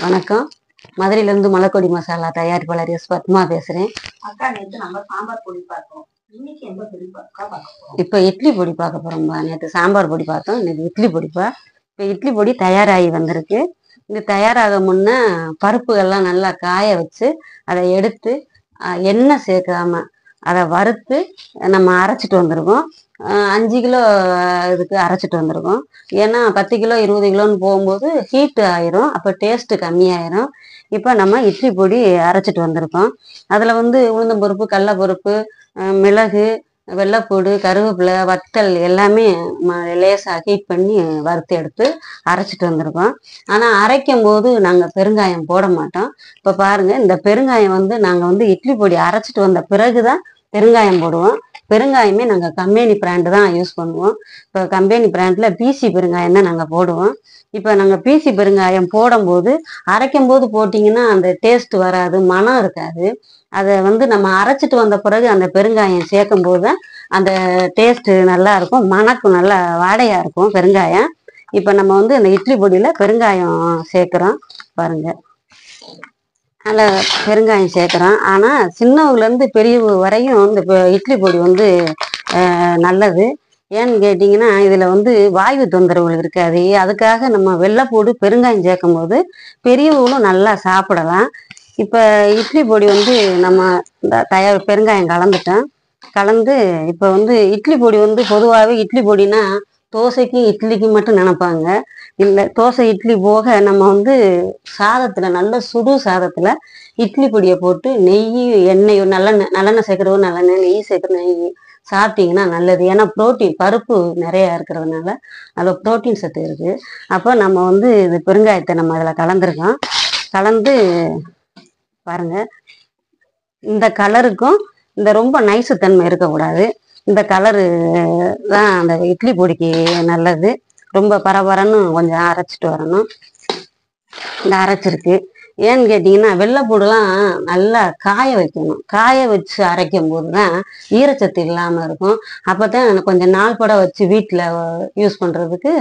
வணக்கம். மதுரையிலிருந்து மலக்கொடி மசாலா தயாரிப்பாளர் எஸ் பத்மா பேசுறேன். அக்கா, நேற்று நம்ம சாம்பார் பொடி பார்த்தோம். இன்னைக்கு எந்த பொடி பார்க்க போறோம்? இப்போ இட்லி பொடி பார்க்க போறோம்பா. நேற்று சாம்பார் பொடி பார்த்தோம், இன்னைக்கு இட்லி பொடிப்பா. இப்போ இட்லி பொடி தயாராகி வந்திருக்கு. இது தயாராக முன்னே பருப்புகள்லாம் நல்லா காய வச்சு அதை எடுத்து எண்ணெய் சேர்க்காம அதை வறுத்து நம்ம அரைச்சிட்டு வந்திருக்கோம். 5 கிலோ இதுக்கு அரைச்சிட்டு வந்திருக்கோம். ஏன்னா 10 கிலோ 20 கிலோன்னு போகும்போது ஹீட்டு ஆயிரும், அப்போ டேஸ்ட்டு கம்மியாயிரும். இப்போ நம்ம இட்லி பொடி அரைச்சிட்டு வந்திருக்கோம். அதில் வந்து உளுந்தம்பருப்பு, கடலப்பருப்பு, மிளகு, வெள்ளைப்பூடு, கருவேப்பிலை, வத்தல் எல்லாமே லேசாக ஹீட் பண்ணி வறுத்து எடுத்து அரைச்சிட்டு வந்திருக்கோம். ஆனால் அரைக்கும் போது நாங்கள் பெருங்காயம் போட மாட்டோம். இப்போ பாருங்கள், இந்த பெருங்காயம் வந்து நாங்கள் வந்து இட்லி பொடி அரைச்சிட்டு வந்த பிறகு தான் பெருங்காயம் போடுவோம். பெருங்காயமே நாங்கள் கம்பெனி பிராண்டு தான் யூஸ் பண்ணுவோம். இப்போ கம்பெனி பிராண்டில் பிசி பெருங்காயம் தான் நாங்கள் போடுவோம். இப்போ நாங்கள் பிசி பெருங்காயம் போடும்போது அரைக்கும் போது போட்டிங்கன்னா அந்த டேஸ்ட் வராது, மனம் இருக்காது. அதை வந்து நம்ம அரைச்சிட்டு வந்த பிறகு அந்த பெருங்காயம் சேர்க்கும் போது தான் அந்த டேஸ்ட்டு நல்லா இருக்கும், மணக்கும், நல்லா வாடையாக இருக்கும் பெருங்காயம். இப்போ நம்ம வந்து இந்த இட்லி பொடியில் பெருங்காயம் சேர்க்குறோம் பாருங்கள். அதில் பெருங்காயம் சேர்க்குறோம். ஆனால் சின்னவங்கலேருந்து பெரியவங்க வரையும் இந்த இட்லி பொடி வந்து நல்லது. ஏன்னு கேட்டிங்கன்னா இதில் வந்து வாயு தொந்தரவுகள் இருக்காது. அதுக்காக நம்ம வெள்ளைப்பூடு பெருங்காயம் சேர்க்கும் போது பெரியவங்களும் நல்லா சாப்பிடலாம். இப்போ இட்லி பொடி வந்து நம்ம இந்த பெருங்காயம் கலந்து இப்போ வந்து இட்லி பொடி வந்து பொதுவாகவே இட்லி பொடினா தோசைக்கும் இட்லிக்கும் மட்டும் நினைப்பாங்க. இல்லை, தோசை இட்லி போக நம்ம வந்து சாதத்தில், நல்ல சுடு சாதத்தில் இட்லி பொடியை போட்டு நெய், எண்ணெய், நல்லெண்ணெய் சேர்க்குறவங்க நல்லெண்ணெய், நெய் சேர்க்குற நெய் சாப்பிட்டிங்கன்னா நல்லது. ஏன்னா ப்ரோட்டீன், பருப்பு நிறையா இருக்கிறதுனால அதில் ப்ரோட்டீன் சத்து இருக்குது. அப்போ நம்ம வந்து இது பெருங்காயத்தை நம்ம அதில் கலந்துருக்கோம். கலந்து பாருங்கள், இந்த கலருக்கும் இந்த ரொம்ப நைசுத்தன்மை இருக்கக்கூடாது. இந்த கலரு தான் அந்த இட்லி பொடிக்கு நல்லது. ரொம்ப பரபரன்னு கொஞ்சம் அரைச்சிட்டு வரணும். இந்த அரைச்சிருக்கு. ஏன்னு கேட்டிங்கன்னா வெள்ளைப்பூடுலாம் நல்லா காய வைக்கணும். காய வச்சு அரைக்கும் போது தான் ஈரச்சத்து இல்லாமல் இருக்கும். அப்போ தான் கொஞ்சம் நாள் பட வச்சு வீட்டில் யூஸ் பண்ணுறதுக்கு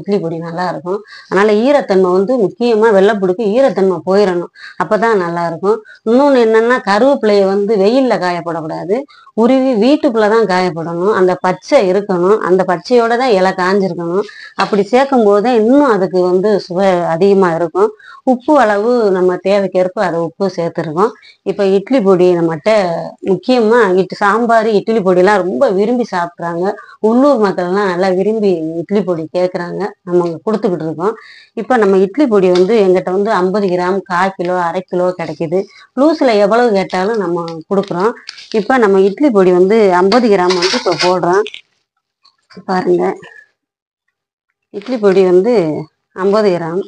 இட்லி பொடி நல்லாயிருக்கும். அதனால் ஈரத்தன்மை வந்து முக்கியமாக வெள்ளைப்பூடுக்கு ஈரத்தன்மை போயிடணும், அப்போ தான் நல்லாயிருக்கும். இன்னொன்று என்னென்னா, கருவேப்பிலையை வந்து வெயிலில் காயப்படக்கூடாது, உருவி வீட்டுக்குள்ளே தான் காயப்படணும். அந்த பச்சை இருக்கணும், அந்த பச்சையோடு தான் இலை காஞ்சிருக்கணும். அப்படி சேர்க்கும் போது தான் இன்னும் அதுக்கு வந்து சுவை அதிகமாக இருக்கும். உப்பு அளவு நம்ம தேவைக்கேற்ப அதை உப்பு சேர்த்துருக்கோம். இப்போ இட்லி பொடி நம்மகிட்ட முக்கியமாக சாம்பார், இட்லி பொடியெலாம் ரொம்ப விரும்பி சாப்பிட்றாங்க. உள்ளூர் மக்கள்லாம் நல்லா விரும்பி இட்லி பொடி கேட்குறாங்க, நம்ம கொடுத்துக்கிட்டு இருக்கோம். இப்போ நம்ம இட்லி பொடி வந்து எங்கிட்ட வந்து 50 கிராம், 1/4 கிலோ, அரை கிலோ கிடைக்கிது. லூஸில் எவ்வளவு கேட்டாலும் நம்ம கொடுக்குறோம். இப்போ நம்ம இட்லி பொடி வந்து 50 கிராம் வந்து இப்போ போடுறோம் பாருங்கள். இட்லி பொடி வந்து 50 கிராம்,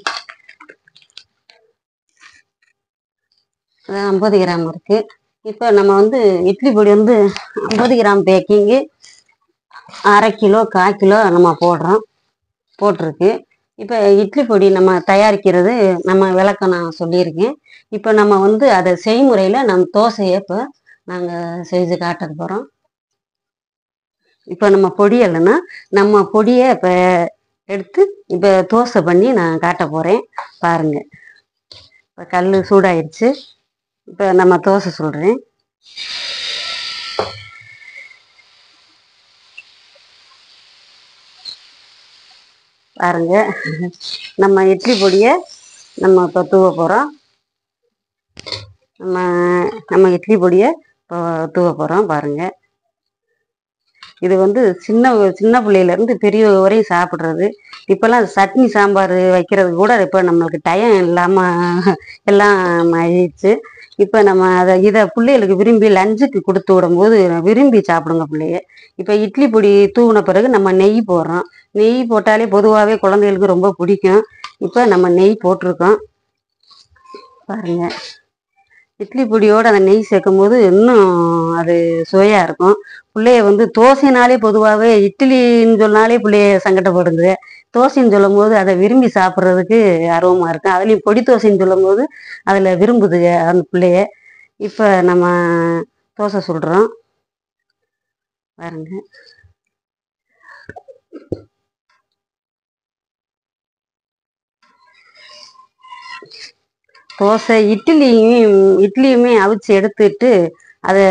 50 கிராம் இருக்குது. இப்போ நம்ம வந்து இட்லி பொடி வந்து 50 கிராம் பேக்கிங்கு, அரை கிலோ, 1/4 கிலோ நம்ம போட்டிருக்கு. இப்போ இட்லி பொடி நம்ம தயாரிக்கிறது நம்ம விளக்கம் நான் சொல்லியிருக்கேன். இப்போ நம்ம வந்து அதை செய்முறையில் நம்ம தோசையை இப்போ நாங்கள் செஞ்சு காட்ட போகிறோம். இப்போ நம்ம பொடியலைன்னா நம்ம பொடியை இப்போ எடுத்து இப்போ தோசை பண்ணி நான் காட்ட போகிறேன் பாருங்கள். இப்போ கல் சூடாயிடுச்சு. இப்போ நம்ம தோசை சொல்கிறேன். பாருங்க, நம்ம இட்லி பொடியை நம்ம இப்போ தூவ போகிறோம். நம்ம இட்லி பொடியை இப்போ தூவ போகிறோம் பாருங்கள். இது வந்து சின்ன பிள்ளையிலேருந்து பெரியவங்க வரையும் சாப்பிட்றது. இப்போல்லாம் சட்னி சாம்பார் வைக்கிறது கூட இப்போ நம்மளுக்கு டைம் இல்லாமல் எல்லாம் ஆயிடுச்சு. இப்போ நம்ம இதை பிள்ளைகளுக்கு விரும்பி லஞ்சுக்கு கொடுத்து விடும்போது விரும்பி சாப்பிடுங்க பிள்ளைய. இப்போ இட்லி பொடி தூவின பிறகு நம்ம நெய் போடுறோம். நெய் போட்டாலே பொதுவாகவே குழந்தைகளுக்கு ரொம்ப பிடிக்கும். இப்போ நம்ம நெய் போட்டிருக்கோம் பாருங்கள். இட்லி பொடியோடு அந்த நெய் சேர்க்கும் போது இன்னும் அது சுவையாக இருக்கும். பிள்ளைய வந்து தோசைனாலே பொதுவாகவே இட்லின்னு சொன்னாலே பிள்ளைய சங்கடப்படுங்க. தோசைன்னு சொல்லும் போது அதை விரும்பி சாப்பிட்றதுக்கு ஆர்வமாக இருக்கும். அதுலேயும் பொடி தோசைன்னு சொல்லும் போது அதில் விரும்புதுங்க அந்த பிள்ளைய. இப்போ நம்ம தோசை சுடுறோம் பாருங்க. தோசை இட்லியுமே அவிச்சு எடுத்துட்டு அதை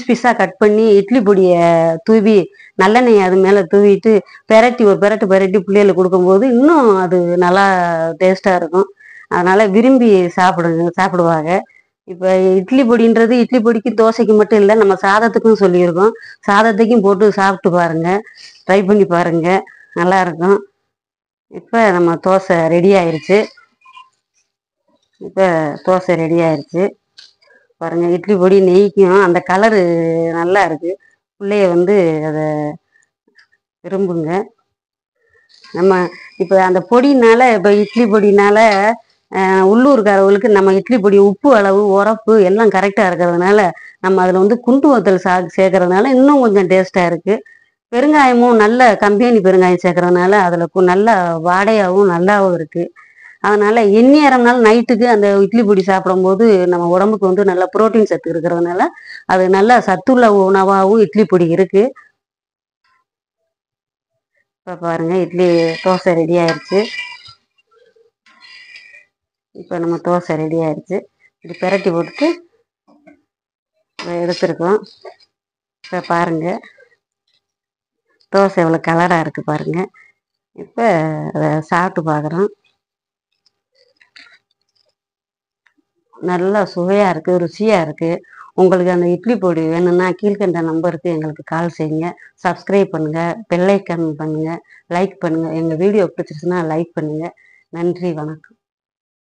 பீஸாக கட் பண்ணி இட்லி பொடியை தூவி நல்லெண்ணெய் அது மேலே தூவிட்டு ஒரு பெரட்டு பிள்ளைகளுக்கு கொடுக்கும்போது இன்னும் அது நல்லா டேஸ்ட்டாக இருக்கும். அதனால விரும்பி சாப்பிடுவாங்க. இப்போ இட்லி பொடின்றது இட்லி பொடிக்கு தோசைக்கு மட்டும் இல்லை, நம்ம சாதத்துக்கும் சொல்லியிருக்கோம். சாதத்துக்கும் போட்டு சாப்பிட்டு பாருங்க, ட்ரை பண்ணி பாருங்க, நல்லா இருக்கும். இப்போ நம்ம தோசை ரெடி ஆயிருச்சு. பாருங்க, இட்லி பொடி நெய்க்கும் அந்த கலரு நல்லா இருக்கு. பிள்ளைய அதை விரும்புங்க. நம்ம இப்போ அந்த பொடினால, இப்போ இட்லி பொடினால உள்ளூர்காரவங்களுக்கு நம்ம இட்லி பொடி உப்பு அளவு உரப்பு எல்லாம் கரெக்டாக இருக்கிறதுனால நம்ம அதில் குண்டு வத்தல் சேர்க்கறதுனால இன்னும் கொஞ்சம் டேஸ்ட்டாக இருக்குது. பெருங்காயமும் நல்ல கம்பெனி பெருங்காயம் சேர்க்கறதுனால அதில் நல்ல வாடையாகவும் நல்லாவும் இருக்குது. அதனால எந்நேரம்னாலும் நைட்டுக்கு அந்த இட்லி பொடி சாப்பிடும்போது நம்ம உடம்புக்கு நல்ல புரோட்டீன் சத்து இருக்கிறதுனால அது நல்ல சத்துள்ள உணவாகவும் இட்லி பொடி இருக்குது. இப்போ பாருங்க, தோசை ரெடி ஆயிடுச்சு. இது பெரட்டி போட்டுட்டு எடுத்துருக்கோம். இப்போ பாருங்க, தோசை எவ்வளோ கலராக இருக்குது பாருங்க. இப்போ அதை சாப்பிட்டு பார்க்குறோம். நல்லா சுவையாக இருக்குது, ருசியாக இருக்குது. உங்களுக்கு அந்த இட்லி பொடி வேணும்னா கீழ்கண்ட நம்பருக்கு எங்களுக்கு கால் செய்யுங்க. சப்ஸ்கிரைப் பண்ணுங்கள், பெல் ஐக்கான் பண்ணுங்கள், லைக் பண்ணுங்கள். எங்கள் வீடியோ பிடிச்சிருச்சுன்னா லைக் பண்ணுங்கள். நன்றி, வணக்கம்.